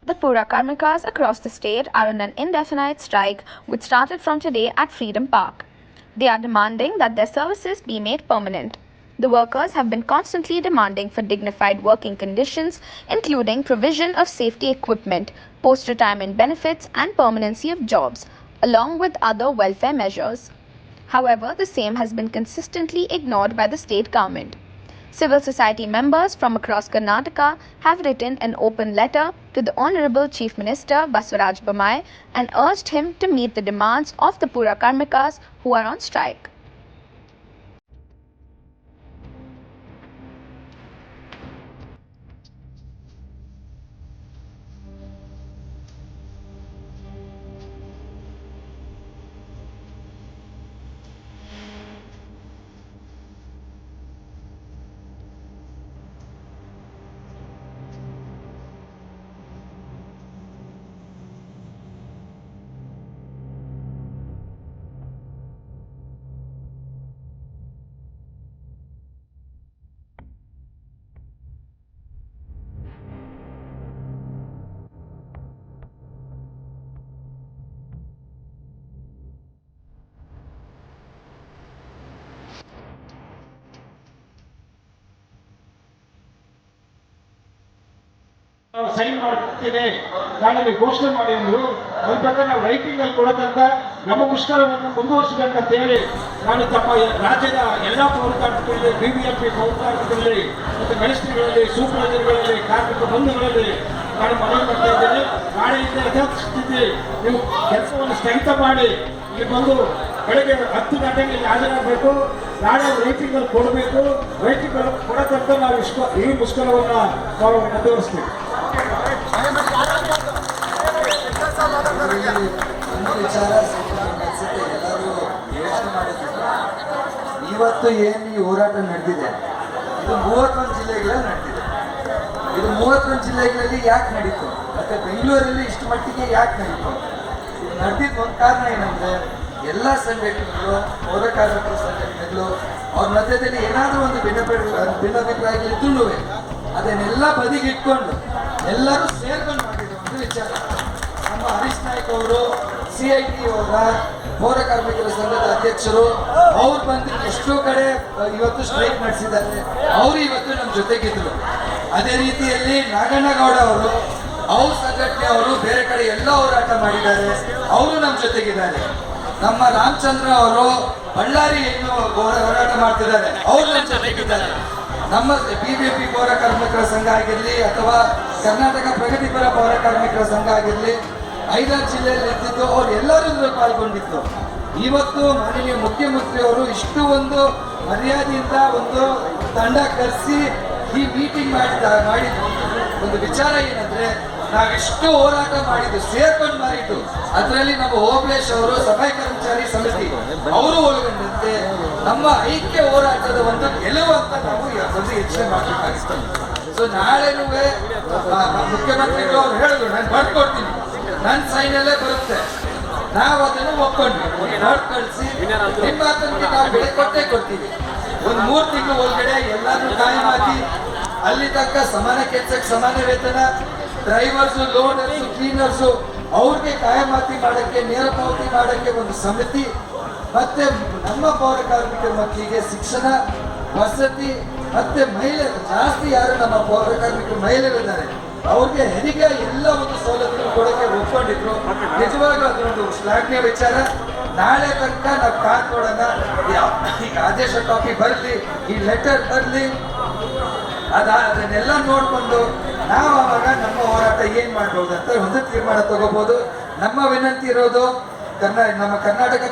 The Pura Karmikas across the state are on an indefinite strike which started from today at Freedom Park. They are demanding that their services be made permanent. The workers have been constantly demanding for dignified working conditions, including provision of safety equipment, post-retirement benefits, and permanency of jobs, along with other welfare measures. However, the same has been consistently ignored by the state government. Civil society members from across Karnataka have written an open letter to the Honorable Chief Minister Basuraj Bommai and urged him to meet the demands of the Pura Karmikas who are on strike. Sign ಮಾಡ್ತೇನೆ ನಾನಲ್ಲಿ ಘೋಷಣೆ ಮಾಡಿ ಅಂದ್ರು. ಅದ್ರ ಪ್ರಕಾರ ನಾವು writing ಅಲ್ಲಿ ಕೊಡೋದಂತ ನಮ್ಮ ಮುಷ್ಕರವನ್ನು ಮುಂದುವರಿಸಬೇಕಂತ ಹೇಳಿ ನಾನು ತಮ್ಮ ರಾಜ್ಯದ ಎಲ್ಲ ಪೌರಕಾರ್ಮಿಕರಲ್ಲಿ, ಬಿಬಿಎಂಪಿ ಪೌರಕಾರ್ಮಿಕರಲ್ಲಿ ಮತ್ತು ಮೇಸ್ತ್ರಿಗಳಲ್ಲಿ, ಸೂಪರ್ವೈಸರ್ಗಳಲ್ಲಿ, ಕಾರ್ಮಿಕ ಬಂಧುಗಳಲ್ಲಿ ನಾನು ಮನವಿ ಮಾಡ್ತಾ ಇದ್ದೇನೆ. ನಾಳೆಯಿಂದ ಯಥಾಸ್ಥಿತಿ ನೀವು ಕೆಲಸವನ್ನು ಸ್ಥಗಿತ ಮಾಡಿ ಇಲ್ಲಿ ಬಂದು ಬೆಳಗ್ಗೆ 10 ಗಂಟೆಗೆ ಹಾಜರಾಗಬೇಕು. ನಾಳೆ ರೈಟಿಂಗ್ ಅಲ್ಲಿ ಕೊಡಬೇಕು. ರೈಟಿಂಗ್ ಕೊಡೋದಂತ ನಾವು ಈ ಮುಷ್ಕರವನ್ನು ನಾವು ಮುಂದುವರಿಸ್ತೀವಿ. ವಿಚಾರ ಅನ್ಸುತ್ತೆ ಎಲ್ಲರೂ ಯೋಚನೆ ಮಾಡಿದ್ರು. ಇವತ್ತು ಏನು ಈ ಹೋರಾಟ ನಡೆದಿದೆ ಇದು 31 ಜಿಲ್ಲೆಗಳಲ್ಲಿ ನಡೆದಿದೆ. ಇದು 31 ಜಿಲ್ಲೆಗಳಲ್ಲಿ ಯಾಕೆ ನಡೀತು ಮತ್ತೆ ಬೆಂಗಳೂರಲ್ಲಿ ಇಷ್ಟು ಮಟ್ಟಿಗೆ ಯಾಕೆ ನಡೀತು? ಇದು ನಡೆದಿದ್ದು ಒಂದು ಕಾರಣ ಏನಂದ್ರೆ ಎಲ್ಲ ಸಂಘಟನೆಗಳು, ಪೌರ ಕಾರ್ಮಿಕರ ಸಂಘಟನೆಗಳು ಅವ್ರ ಮಧ್ಯದಲ್ಲಿ ಏನಾದರೂ ಒಂದು ಭಿನ್ನಾಭಿಪ್ರಾಯಗಳಿದ್ದೂ ಅದನ್ನೆಲ್ಲ ಬದಿಗಿಟ್ಕೊಂಡು ಎಲ್ಲರೂ ಸೇರ್ಕೊಂಡು ಮಾಡಿದ್ರು ಒಂದು ವಿಚಾರ. ನಮ್ಮ ಹರೀಶ್ ನಾಯ್ಕ್ ಅವರು, CIT ಅವರ ಪೌರ ಕಾರ್ಮಿಕರ ಸಂಘದ ಅಧ್ಯಕ್ಷರು, ಅವ್ರು ಬಂದು ಎಷ್ಟೋ ಕಡೆ ಇವತ್ತು ಸ್ಟ್ರೈಕ್ ನಡೆಸಿದ್ದಾರೆ. ಅವರು ಇವತ್ತು ನಮ್ಮ ಜೊತೆಗಿದ್ರು. ಅದೇ ರೀತಿಯಲ್ಲಿ ನಾಗಣ್ಣಗೌಡ ಅವರು, ಅವ್ರ ಸಂಘಟನೆ ಅವರು ಬೇರೆ ಕಡೆ ಎಲ್ಲ ಹೋರಾಟ ಮಾಡಿದ್ದಾರೆ, ಅವರು ನಮ್ಮ ಜೊತೆಗಿದ್ದಾರೆ. ನಮ್ಮ ರಾಮಚಂದ್ರ ಅವರು ಬಳ್ಳಾರಿ ಏನು ಹೋರಾಟ ಮಾಡ್ತಿದ್ದಾರೆ, ಅವರು ನಮ್ಮ ಜೊತೆಗಿದ್ದಾರೆ. ನಮ್ಮ BJP ಪೌರ ಕಾರ್ಮಿಕರ ಸಂಘ ಆಗಿರಲಿ ಅಥವಾ ಕರ್ನಾಟಕ ಪ್ರಗತಿಪರ ಪೌರ ಕಾರ್ಮಿಕರ ಸಂಘ ಆಗಿರಲಿ 5 ಜಿಲ್ಲೆಯಲ್ಲಿ ಇದ್ದಿದ್ದು ಅವ್ರು ಎಲ್ಲರೂ ಪಾಲ್ಗೊಂಡಿತ್ತು. ಇವತ್ತು ಮಾನನೀಯ ಮುಖ್ಯಮಂತ್ರಿಯವರು ಇಷ್ಟು ಒಂದು ಮರ್ಯಾದೆಯಿಂದ ಒಂದು ತಂಡ ಕರೆಸಿ ಈ ಮೀಟಿಂಗ್ ಮಾಡಿದ ಒಂದು ವಿಚಾರ ಏನಂದ್ರೆ ನಾವಿಷ್ಟು ಹೋರಾಟ ಮಾಡಿದ್ದು ಸೇರ್ಕೊಂಡು ಮಾಡಿದ್ದು. ಅದರಲ್ಲಿ ನಮ್ಮ ಓಬಳೇಶ್ ಅವರು ಸಫಾಯಿ ಕರ್ಮಚಾರಿ ಸಮಿತಿ ಅವರು ಒಳಗೊಂಡಂತೆ ನಮ್ಮ ಐಕ್ಯ ಹೋರಾಟದ ಒಂದು ಗೆಲುವು ಅಂತ ನಾವು ಒಂದು ಯೋಚನೆ ಮಾಡಬೇಕಾಗಿತ್ತು. ಸೊ ನಾಳೆನೂ ಮುಖ್ಯಮಂತ್ರಿಗಳು ಅವ್ರು ಹೇಳಿದ್ರು, ನಾನು ಬರ್ಕೊಡ್ತೀನಿ, ನನ್ನ ಸೈನಲ್ಲೇ ಬರುತ್ತೆ, ನಾವು ಅದನ್ನು ಒಪ್ಕೊಂಡ್ವಿ, ನೋಡ್ ಕಳಿಸಿ ನಿಮ್ಮ ಮಾತನಿಗೆ ನಾವು ಬೆಳೆ ಕೊಟ್ಟೇ ಕೊಡ್ತೀವಿ. ಒಂದು 3 ತಿಂಗಳು ಒಳಗಡೆ ಎಲ್ಲಾದ್ರೂ ಕಾಯಂ ಹಾಕಿ ಅಲ್ಲಿ ತಕ್ಕ ಸಮಾನ ಕೆಲಸಕ್ಕೆ ಸಮಾನ ವೇತನ, ಡ್ರೈವರ್ಸು, ಲೋಡರ್ಸು, ಕ್ಲೀನರ್ಸು ಅವ್ರಿಗೆ ಕಾಯಮಾತಿ ಮಾಡಕ್ಕೆ, ನೇರ ಪಾವತಿ ಮಾಡಕ್ಕೆ ಒಂದು ಸಮಿತಿ, ಮತ್ತೆ ನಮ್ಮ ಪೌರ ಕಾರ್ಮಿಕರ ಮಕ್ಕಳಿಗೆ ಶಿಕ್ಷಣ, ವಸತಿ ಮತ್ತೆ ಮಹಿಳೆಯರು ಜಾಸ್ತಿ ಯಾರು ನಮ್ಮ ಪೌರ ಕಾರ್ಮಿಕರು ಮಹಿಳೆಯರಿದ್ದಾರೆ ಅವ್ರಿಗೆ ಹೆರಿಗೆ ಎಲ್ಲ ಒಂದು ಸವಲತ್ತುಗಳು ಕೊಡಕ್ಕೆ ಒಪ್ಕೊಂಡಿದ್ರು. ನಿಜವಾಗ್ಲೂ ಅದೊಂದು ಶ್ಲಾಘನೀಯ ವಿಚಾರ. ನಾಳೆ ತನಕ ನಾವು ಕಾದ್ ನೋಡೋಣ. ಈಗ ಆದೇಶ ಕಾಪಿ ಬರಲಿ, ಈ ಲೆಟರ್ ಬರಲಿ, ಅದನ್ನೆಲ್ಲ ನೋಡ್ಕೊಂಡು ನಾವು ಅವಾಗ ನಮ್ಮ ಹೋರಾಟ ಏನ್ ಮಾಡ್ಬೋದು ಅಂತ ಒಂದು ತೀರ್ಮಾನ ತಗೋಬಹುದು. ನಮ್ಮ ವಿನಂತಿ ಇರೋದು ನಮ್ಮ ಕರ್ನಾಟಕ